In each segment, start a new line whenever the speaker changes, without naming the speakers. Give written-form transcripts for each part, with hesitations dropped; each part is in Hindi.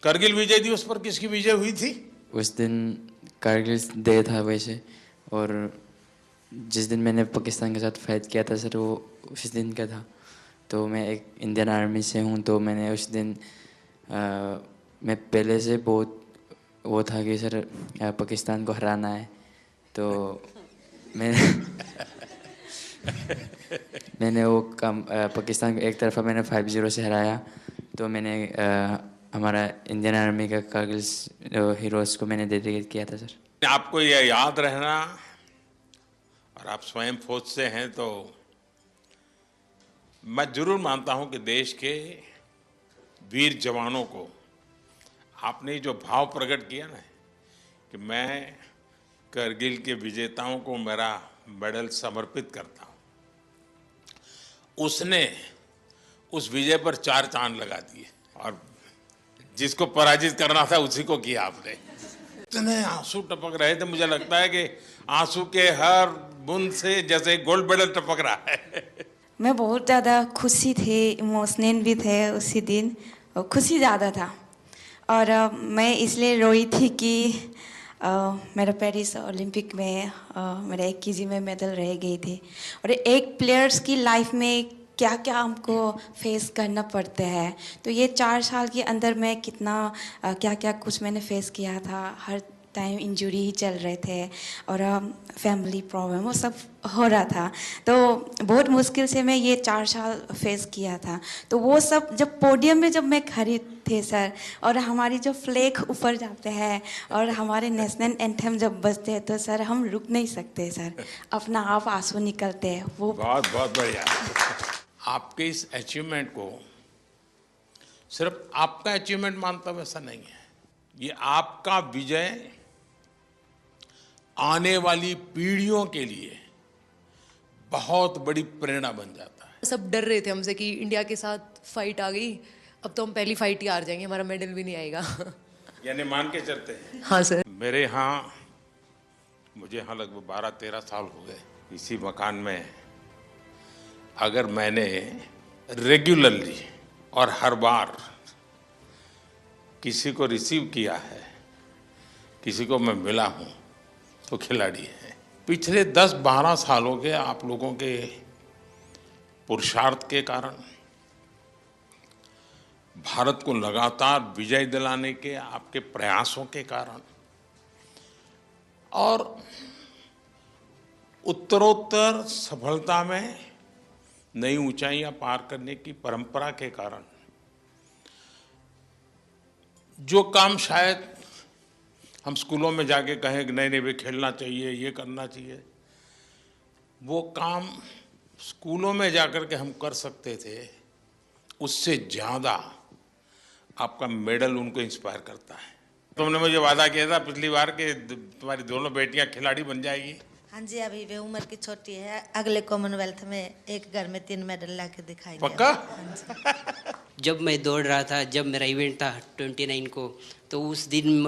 करगिल विजय दिवस पर किसकी विजय हुई थी?
उस दिन कारगिल डे था वैसे, और जिस दिन मैंने पाकिस्तान के साथ फाइट किया था सर, वो उस दिन का था। तो मैं एक इंडियन आर्मी से हूँ, तो मैंने उस दिन मैं पहले से बहुत वो था कि सर पाकिस्तान को हराना है। तो मैंने मैंने वो काम पाकिस्तान को एक तरफा मैंने 5-0 से हराया। तो मैंने हमारा इंडियन आर्मी का कारगिल हीरोज़ को मैंने डेडिकेट किया था सर।
आपको यह याद रहना, और आप स्वयं फौज से हैं, तो मैं जरूर मानता हूं कि देश के वीर जवानों को आपने जो भाव प्रकट किया ना कि मैं करगिल के विजेताओं को मेरा मेडल समर्पित करता हूं, उसने उस विजय पर 4 चांद लगा दिए, और जिसको पराजित करना था उसी को किया आपने। इतने आंसू टपक रहे थे, मुझे लगता है कि आंसू के हर बूंद से जैसे गोल्ड मेडल टपक रहा है।
मैं बहुत ज़्यादा खुशी थी, इमोशनल भी थे उसी दिन, और खुशी ज़्यादा था। और मैं इसलिए रोई थी कि मेरा पेरिस ओलंपिक में मेरा 1 केजी में मेडल रह गई थी। और एक प्लेयर्स की लाइफ में क्या क्या हमको फेस करना पड़ता है, तो ये 4 साल के अंदर मैं कितना क्या क्या कुछ मैंने फेस किया था। हर टाइम इंजरी ही चल रहे थे, और फैमिली प्रॉब्लम वो सब हो रहा था। तो बहुत मुश्किल से मैं ये 4 साल फेस किया था। तो वो सब जब पोडियम में जब मैं खड़ी थे सर, और हमारी जो फ्लैग ऊपर जाते हैं और हमारे नेशनल एंथम जब बजते हैं, तो सर हम रुक नहीं सकते सर, अपना आप आंसू निकलते हैं। वो
बहुत बहुत बढ़िया। आपके इस अचीवमेंट को सिर्फ आपका अचीवमेंट मानता हूं, ऐसा नहीं है। ये आपका विजय आने वाली पीढ़ियों के लिए बहुत बड़ी प्रेरणा बन जाता है।
सब डर रहे थे हमसे कि इंडिया के साथ फाइट आ गई, अब तो हम पहली फाइट ही हार जाएंगे, हमारा मेडल भी नहीं आएगा।
यानी मान के चलते हैं।
हाँ सर।
मुझे यहाँ लगभग 12-13 साल हो गए इसी मकान में। अगर मैंने रेगुलरली और हर बार किसी को रिसीव किया है, किसी को मैं मिला हूं, तो खिलाड़ी है। पिछले 10-12 सालों के आप लोगों के पुरुषार्थ के कारण, भारत को लगातार विजय दिलाने के आपके प्रयासों के कारण, और उत्तरोत्तर सफलता में नई ऊंचाइयां पार करने की परंपरा के कारण, जो काम शायद हम स्कूलों में जाके कहें कि नहीं नहीं भाई खेलना चाहिए, ये करना चाहिए, वो काम स्कूलों में जाकर के हम कर सकते थे, उससे ज़्यादा आपका मेडल उनको इंस्पायर करता है। तुमने मुझे वादा किया था पिछली बार कि तुम्हारी दोनों बेटियां खिलाड़ी बन जाएगी।
हाँ जी, अभी वे उम्र की छोटी है, अगले कॉमनवेल्थ में एक घर में 3 मेडल ला के दिखाएंगे।
पक्का?
जब मैं दौड़ रहा था, जब मेरा इवेंट था 29 को, तो उस दिन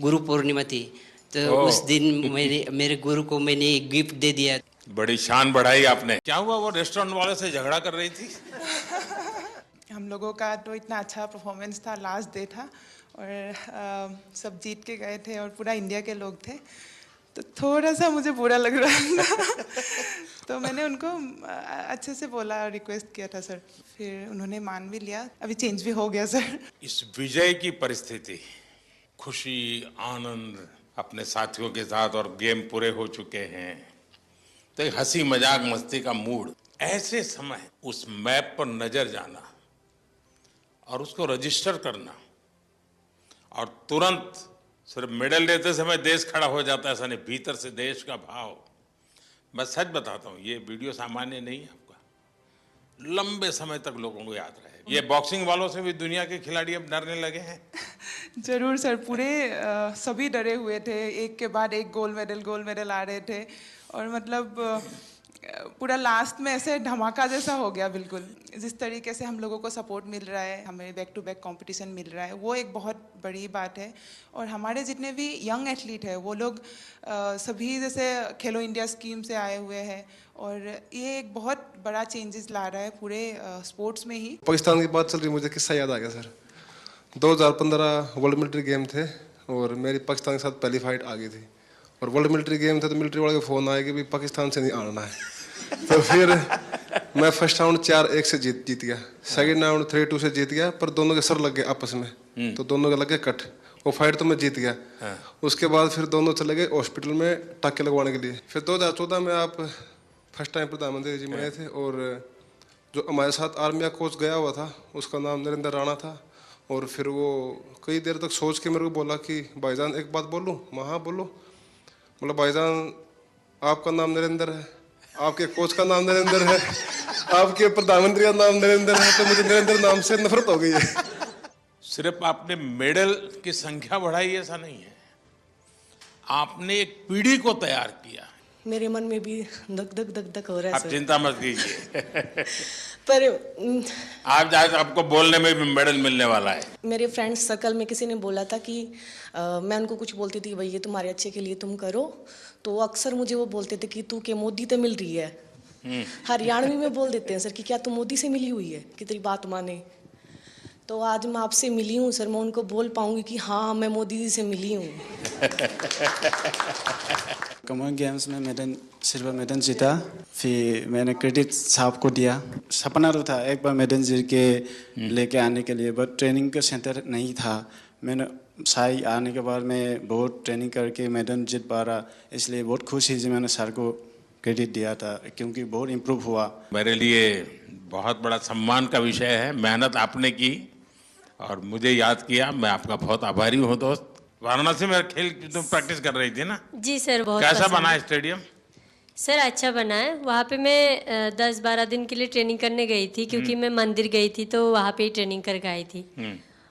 गुरु पूर्णिमा थी, तो उस दिन मेरे गुरु को मैंने एक गिफ्ट दे दिया।
बड़ी शान बढ़ाई आपने। क्या हुआ, वो रेस्टोरेंट वाले से झगड़ा कर रही थी?
हम लोगों का तो इतना अच्छा परफॉर्मेंस था, लास्ट डे था, और सब जीत के गए थे, और पूरा इंडिया के लोग थे, तो थोड़ा सा मुझे बुरा लग रहा था। तो मैंने उनको अच्छे से बोला, रिक्वेस्ट किया था सर, फिर उन्होंने मान भी लिया, अभी चेंज भी हो गया सर।
इस विजय की परिस्थिति, खुशी, आनंद अपने साथियों के साथ, और गेम पूरे हो चुके हैं, तो एक हंसी मजाक मस्ती का मूड, ऐसे समय उस मैप पर नजर जाना और उसको रजिस्टर करना, और तुरंत सिर्फ मेडल लेते समय देश खड़ा हो जाता है, ऐसा नहीं, भीतर से देश का भाव। मैं सच बताता हूँ, ये वीडियो सामान्य नहीं है, आपका लंबे समय तक लोगों को याद रहे। ये बॉक्सिंग वालों से भी दुनिया के खिलाड़ी अब डरने लगे हैं।
जरूर सर, पूरे सभी डरे हुए थे, एक के बाद एक गोल्ड मेडल आ रहे थे, और मतलब पूरा लास्ट में ऐसे धमाका जैसा हो गया बिल्कुल। जिस तरीके से हम लोगों को सपोर्ट मिल रहा है, हमें बैक टू बैक कंपटीशन मिल रहा है, वो एक बहुत बड़ी बात है। और हमारे जितने भी यंग एथलीट हैं, वो लोग सभी जैसे खेलो इंडिया स्कीम से आए हुए हैं, और ये एक बहुत बड़ा चेंजेस ला रहा है पूरे स्पोर्ट्स में ही।
पाकिस्तान की बात चल रही, मुझे किस्सा याद आ गया सर। 2015 वर्ल्ड मिलिट्री गेम थे और मेरी पाकिस्तान के साथ पहली फाइट आ गई थी और वर्ल्ड मिलिट्री गेम थे तो मिलिट्री वाले का फ़ोन आया कि भाई पाकिस्तान से नहीं आना है। तो फिर मैं फर्स्ट राउंड 4-1 से जीत गया, सेकंड राउंड 3-2 से जीत गया, पर दोनों के सर लग गए आपस में, तो दोनों के लगे कट, वो फाइट तो मैं जीत गया। उसके बाद फिर दोनों चले गए हॉस्पिटल में टाके लगवाने के लिए। फिर 2014 में आप फर्स्ट टाइम प्रधानमंत्री जी बने थे और जो हमारे साथ आर्मी का कोच गया हुआ था उसका नाम नरेंद्र राणा था और फिर वो कई देर तक सोच के मेरे को बोला कि भाईजान एक बात बोलूं? मैं हाँ बोलो। मतलब भाईजान आपका नाम नरेंद्र है, आपके कोच का नाम नरेंद्र है, आपके प्रधानमंत्री का नाम नरेंद्र है, तो मुझे नरेंद्र नाम से नफरत हो गई है।
सिर्फ आपने मेडल की संख्या बढ़ाई ऐसा नहीं है, आपने एक पीढ़ी को तैयार किया।
मेरे मन में भी धक धक धक धक हो रहा है
आप
सर।
चिंता मत कीजिए।
पर
आज आपको बोलने में भी मेडल मिलने वाला है।
मेरे फ्रेंड्स सर्कल में किसी ने बोला था कि मैं उनको कुछ बोलती थी भाई ये तुम्हारे अच्छे के लिए तुम करो, तो अक्सर मुझे वो बोलते थे कि तू के मोदी तो मिल रही है। हरियाणवी में बोल देते हैं सर कि क्या तू मोदी से मिली हुई है कि तेरी बात माने। तो आज मैं आपसे मिली हूँ सर, मैं उनको बोल पाऊंगी कि हाँ मैं मोदी जी से मिली हूँ।
कॉमन गेम्स में मेडल, सिल्वर मेडल जीता, फिर मैंने क्रेडिट साहब को दिया। सपना तो था एक बार मेडल जीत के लेके आने के लिए, बट ट्रेनिंग का सेंटर नहीं था। मैंने साई आने के बाद मैं बहुत ट्रेनिंग करके मेडल जीत पा रहा, इसलिए बहुत खुश ही मैंने सर को क्रेडिट दिया था क्योंकि बहुत इम्प्रूव हुआ।
मेरे लिए बहुत बड़ा सम्मान का विषय है, मेहनत आपने की और मुझे याद किया, मैं आपका बहुत आभारी हूँ दोस्त। वाराणसी में खेल तुम प्रैक्टिस कर रही थी ना?
जी सर, बहुत
कैसा बना है स्टेडियम?
सर अच्छा बना है। वहाँ पे मैं 10-12 दिन के लिए ट्रेनिंग करने गई थी क्योंकि मैं मंदिर गई थी तो वहाँ पे ही ट्रेनिंग करके आई थी।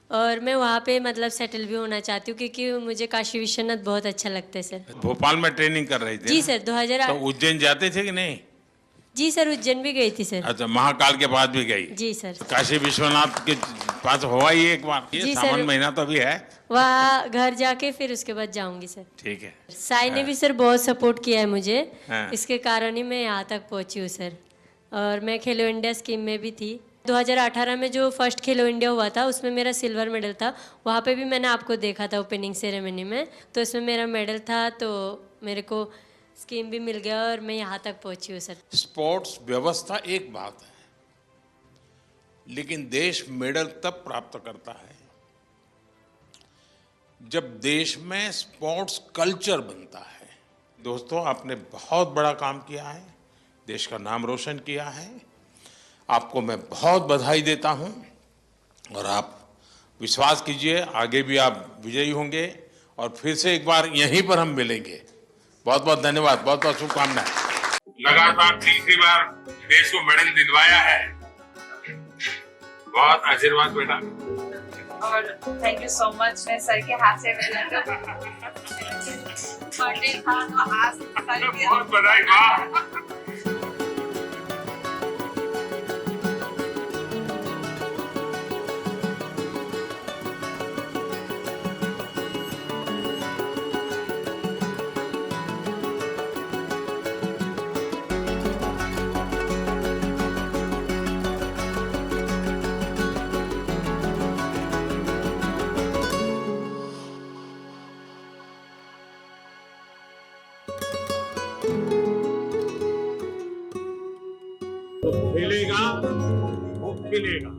और मैं वहाँ पे मतलब सेटल भी होना चाहती हूँ क्योंकि मुझे काशी विश्वनाथ बहुत अच्छा लगता है सर।
भोपाल में ट्रेनिंग कर रही थी?
जी सर, 2008।
तो उज्जैन जाते थे कि नहीं?
जी सर, उज्जैन भी गई थी सर।
अच्छा, महाकाल के बाद भी गई?
जी सर।
काशी विश्वनाथ के पास हुआ ही एक बार? ये सावन महीना तो अभी है,
वहाँ घर जाके फिर उसके बाद जाऊंगी सर।
ठीक है।
साई ने भी सर बहुत सपोर्ट किया है मुझे,
हाँ।
इसके कारण ही मैं यहाँ तक पहुँची हूँ सर। और मैं खेलो इंडिया स्कीम में भी थी। 2018 में जो फर्स्ट खेलो इंडिया हुआ था उसमें मेरा सिल्वर मेडल था। वहाँ पे भी मैंने आपको देखा था ओपनिंग सेरेमनी में, तो इसमें मेरा मेडल था, तो मेरे को स्कीम भी मिल गया और मैं यहाँ तक पहुँची हूँ सर।
स्पोर्ट्स व्यवस्था एक बात है, लेकिन देश मेडल तब प्राप्त करता है जब देश में स्पोर्ट्स कल्चर बनता है। दोस्तों, आपने बहुत बड़ा काम किया है, देश का नाम रोशन किया है। आपको मैं बहुत बधाई देता हूं और आप विश्वास कीजिए आगे भी आप विजयी होंगे और फिर से एक बार यहीं पर हम मिलेंगे। बहुत बहुत धन्यवाद, बहुत बहुत शुभकामनाएं। लगातार तीसरी बार देश को मेडल दिलवाया है, बहुत आशीर्वाद बेटा।
और थैंक यू सो मच। मैं सर के हाथ से बर्थडे था तो आज
बहुत बधाई। वाह, खेलेगा वो खिलेगा।